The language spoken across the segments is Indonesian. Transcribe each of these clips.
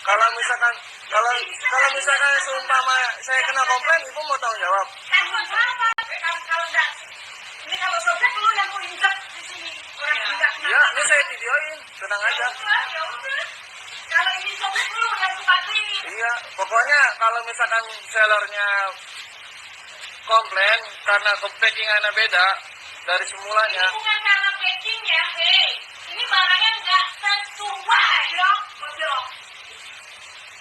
Kalau misalkan kalau kalau misalkan seumpama saya kena komplain, ibu mau tanggung jawab? Tanggung jawab. Kalau enggak, ini kalau sobek lu yang ku injak di sini. Orang injak. Iya, ini saya videoin, tenang aja. Ya udah. Kalau ini sobek lu yang ku bantuin. Iya, pokoknya kalau misalkan sellernya komplain karena packingannya beda dari semulanya. Ini bukan karena packing ya, hei. Ini barangnya enggak sesuai, dong.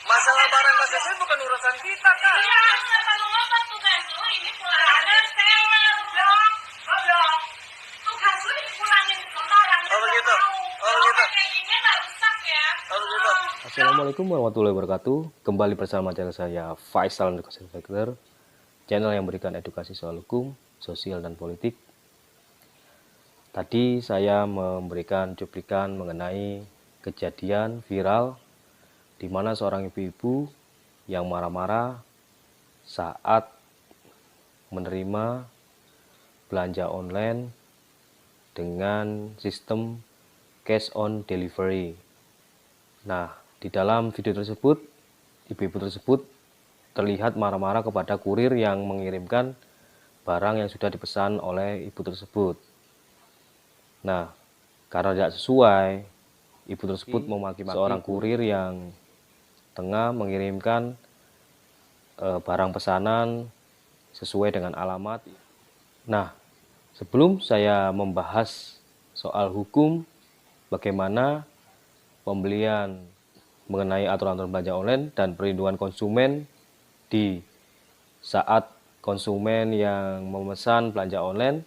Masalah barang nggak sesuai bukan urusan kita, Kak. Iya, kenapa lu ngotot tugas lu? Ini pulangnya seller, dong. Dong. Tugas lu dipulangin ke orang. Oh begitu. Oh begitu. Packingnya nggak rusak ya. Oh begitu. Assalamualaikum warahmatullahi wabarakatuh. Kembali bersama channel saya Faisal Education Factor, channel yang memberikan edukasi soal hukum, sosial dan politik. Tadi saya memberikan cuplikan mengenai kejadian viral di mana seorang ibu-ibu yang marah-marah saat menerima belanja online dengan sistem cash on delivery. Nah, di dalam video tersebut, ibu-ibu tersebut terlihat marah-marah kepada kurir yang mengirimkan barang yang sudah dipesan oleh ibu tersebut. Nah, karena tidak sesuai, ibu tersebut memaki-maki seorang kurir yang tengah mengirimkan barang pesanan sesuai dengan alamat. Nah, sebelum saya membahas soal hukum, bagaimana pembelian mengenai aturan-aturan belanja online dan perlindungan konsumen di saat konsumen yang memesan belanja online.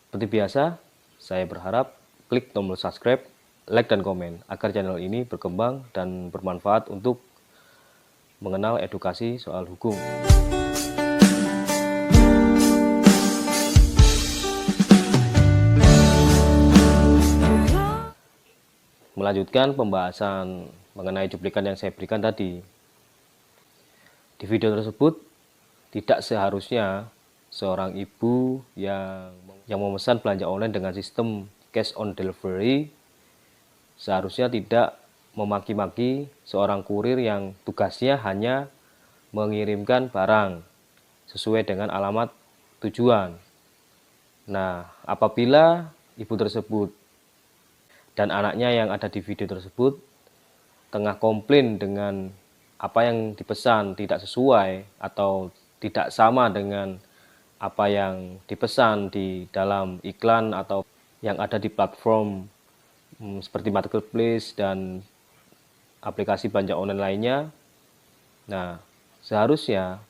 Seperti biasa, saya berharap klik tombol subscribe, like dan komen agar channel ini berkembang dan bermanfaat untuk mengenal edukasi soal hukum. Melanjutkan pembahasan mengenai cuplikan yang saya berikan tadi. Di video tersebut, tidak seharusnya seorang ibu yang memesan belanja online dengan sistem cash on delivery seharusnya tidak memaki-maki seorang kurir yang tugasnya hanya mengirimkan barang sesuai dengan alamat tujuan. Nah, apabila ibu tersebut dan anaknya yang ada di video tersebut tengah komplain dengan apa yang dipesan tidak sesuai atau tidak sama dengan apa yang dipesan di dalam iklan atau yang ada di platform seperti marketplace dan aplikasi belanja online lainnya. Nah, seharusnya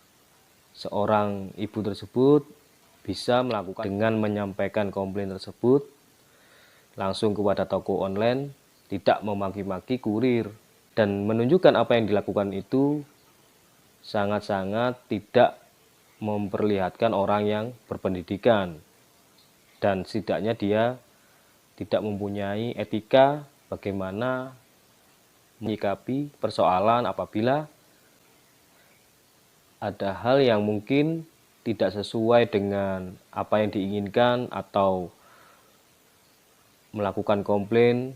seorang ibu tersebut bisa melakukan dengan menyampaikan komplain tersebut langsung kepada toko online, tidak memaki-maki kurir, dan menunjukkan apa yang dilakukan itu sangat-sangat tidak memperlihatkan orang yang berpendidikan, dan setidaknya dia tidak mempunyai etika bagaimana menyikapi persoalan apabila ada hal yang mungkin tidak sesuai dengan apa yang diinginkan atau melakukan komplain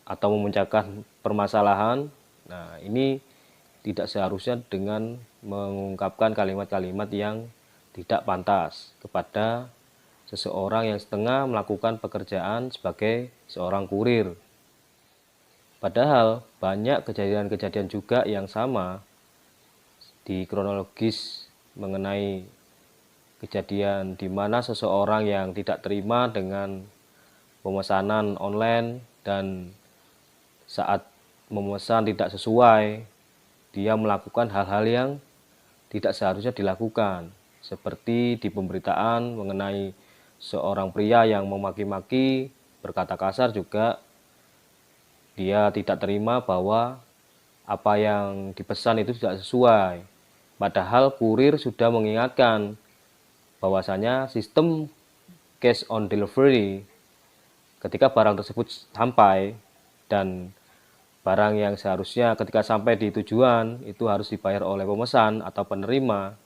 atau memecahkan permasalahan. Nah, ini tidak seharusnya dengan mengungkapkan kalimat-kalimat yang tidak pantas kepada seseorang yang setengah melakukan pekerjaan sebagai seorang kurir. Padahal banyak kejadian-kejadian juga yang sama di kronologis mengenai kejadian di mana seseorang yang tidak terima dengan pemesanan online dan saat memesan tidak sesuai, dia melakukan hal-hal yang tidak seharusnya dilakukan, seperti di pemberitaan mengenai seorang pria yang memaki-maki, berkata kasar juga. Dia tidak terima bahwa apa yang dipesan itu tidak sesuai. Padahal kurir sudah mengingatkan bahwasanya sistem cash on delivery ketika barang tersebut sampai dan barang yang seharusnya ketika sampai di tujuan itu harus dibayar oleh pemesan atau penerima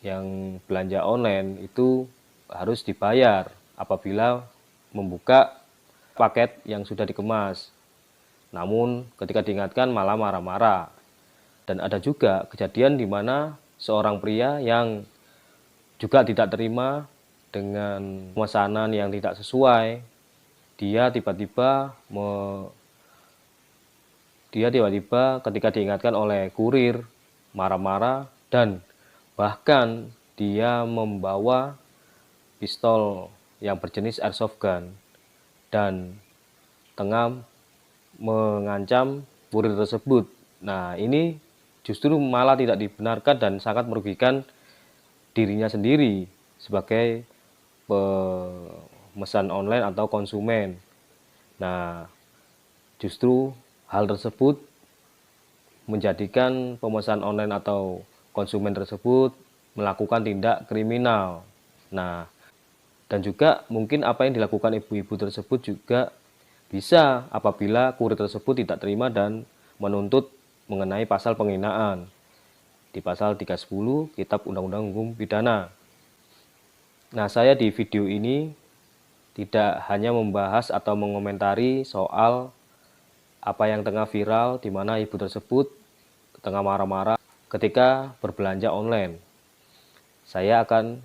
yang belanja online itu harus dibayar apabila membuka paket yang sudah dikemas. namun ketika diingatkan malah marah-marah. Dan ada juga kejadian di mana seorang pria yang juga tidak terima dengan pemesanan yang tidak sesuai, dia tiba-tiba ketika diingatkan oleh kurir marah-marah, dan bahkan dia membawa pistol yang berjenis airsoft gun dan tengah mengancam kurir tersebut. Nah, ini justru malah tidak dibenarkan dan sangat merugikan dirinya sendiri sebagai pemesan online atau konsumen. Nah, justru hal tersebut menjadikan pemesan online atau konsumen tersebut melakukan tindak kriminal. Nah, dan juga mungkin apa yang dilakukan ibu-ibu tersebut juga bisa apabila kurir tersebut tidak terima dan menuntut mengenai pasal penghinaan di pasal 310 Kitab Undang-Undang Hukum Pidana. Nah, saya di video ini tidak hanya membahas atau mengomentari soal apa yang tengah viral di mana ibu tersebut tengah marah-marah ketika berbelanja online. Saya akan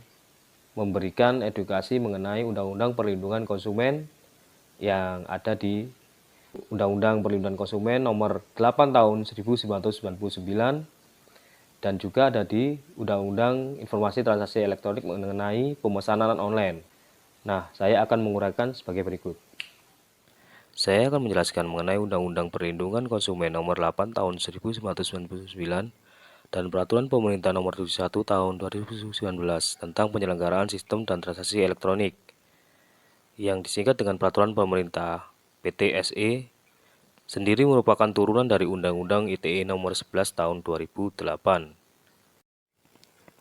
memberikan edukasi mengenai Undang-Undang Perlindungan Konsumen yang ada di Undang-Undang Perlindungan Konsumen nomor 8 tahun 1999 dan juga ada di Undang-Undang Informasi Transaksi Elektronik mengenai pemesanan online. Nah, saya akan menguraikan sebagai berikut. Saya akan menjelaskan mengenai Undang-Undang Perlindungan Konsumen nomor 8 tahun 1999 dan Peraturan Pemerintah nomor 71 tahun 2019 tentang penyelenggaraan sistem dan transaksi elektronik yang disingkat dengan Peraturan Pemerintah PTSE sendiri merupakan turunan dari Undang-Undang ITE nomor 11 tahun 2008.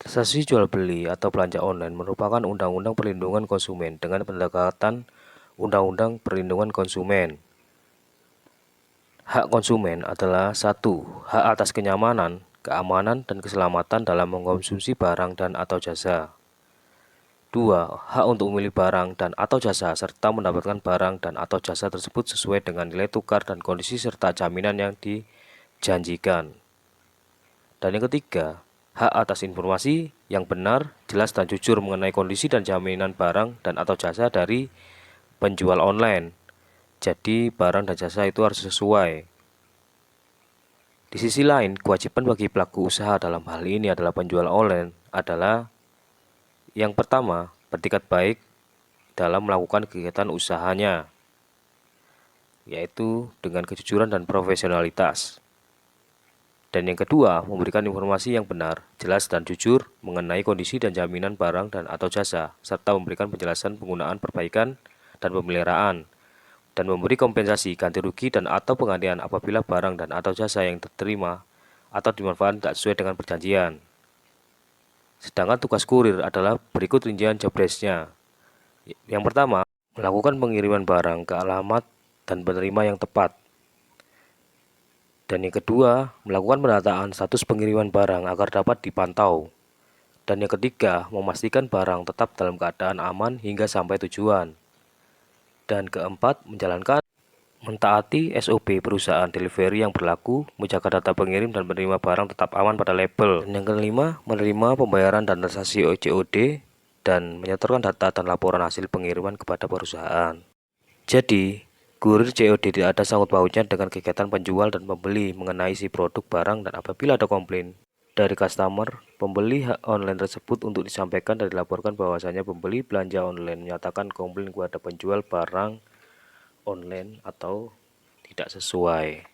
Transaksi jual beli atau belanja online merupakan Undang-Undang Perlindungan Konsumen dengan pendekatan Undang-Undang Perlindungan Konsumen. Hak konsumen adalah 1. Hak atas kenyamanan, keamanan, dan keselamatan dalam mengkonsumsi barang dan atau jasa. 2. Hak untuk memilih barang dan atau jasa serta mendapatkan barang dan atau jasa tersebut sesuai dengan nilai tukar dan kondisi serta jaminan yang dijanjikan. Dan yang ketiga, hak atas informasi yang benar, jelas dan jujur mengenai kondisi dan jaminan barang dan atau jasa dari penjual online. Jadi barang dan jasa itu harus sesuai. Di sisi lain, kewajiban bagi pelaku usaha dalam hal ini adalah penjual online adalah yang pertama, bertikad baik dalam melakukan kegiatan usahanya, yaitu dengan kejujuran dan profesionalitas. Dan yang kedua, memberikan informasi yang benar, jelas dan jujur mengenai kondisi dan jaminan barang dan atau jasa, serta memberikan penjelasan penggunaan perbaikan dan pemeliharaan, dan memberi kompensasi, ganti rugi dan atau penggantian apabila barang dan atau jasa yang diterima atau dimanfaatkan tidak sesuai dengan perjanjian. Sedangkan tugas kurir adalah berikut rincian job desk-nya. Yang pertama, melakukan pengiriman barang ke alamat dan penerima yang tepat. Dan yang kedua, melakukan pendataan status pengiriman barang agar dapat dipantau. Dan yang ketiga, memastikan barang tetap dalam keadaan aman hingga sampai tujuan. Dan keempat, mentaati SOP perusahaan delivery yang berlaku, menjaga data pengirim dan penerima barang tetap aman pada label. Dan yang kelima, menerima pembayaran dan transaksi COD dan menyetorkan data dan laporan hasil pengiriman kepada perusahaan. Jadi, kurir COD tidak ada sangkut pautnya dengan kegiatan penjual dan pembeli mengenai isi produk barang, dan apabila ada komplain dari customer, pembeli hak online tersebut untuk disampaikan dan dilaporkan bahwasanya pembeli belanja online menyatakan komplain kepada penjual barang online atau tidak sesuai.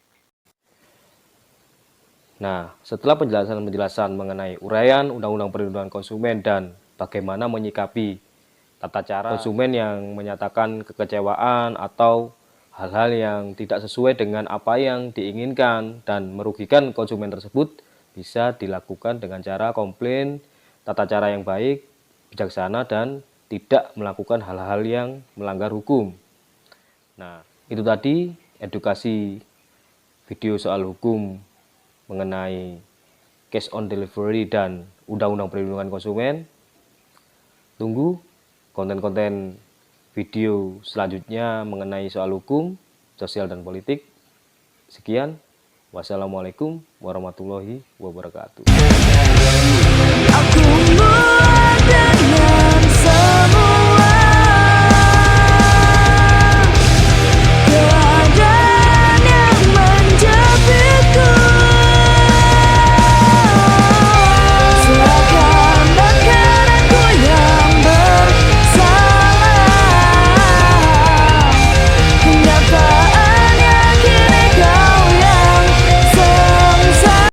Nah, setelah penjelasan mengenai uraian Undang-Undang Perlindungan Konsumen dan bagaimana menyikapi tata cara konsumen yang menyatakan kekecewaan atau hal-hal yang tidak sesuai dengan apa yang diinginkan dan merugikan konsumen tersebut, bisa dilakukan dengan cara komplain, tata cara yang baik, bijaksana, dan tidak melakukan hal-hal yang melanggar hukum. Nah, itu tadi edukasi video soal hukum mengenai cash on delivery dan Undang-Undang Perlindungan Konsumen. Tunggu konten-konten video selanjutnya mengenai soal hukum, sosial, dan politik. Sekian, wassalamualaikum warahmatullahi wabarakatuh. Aku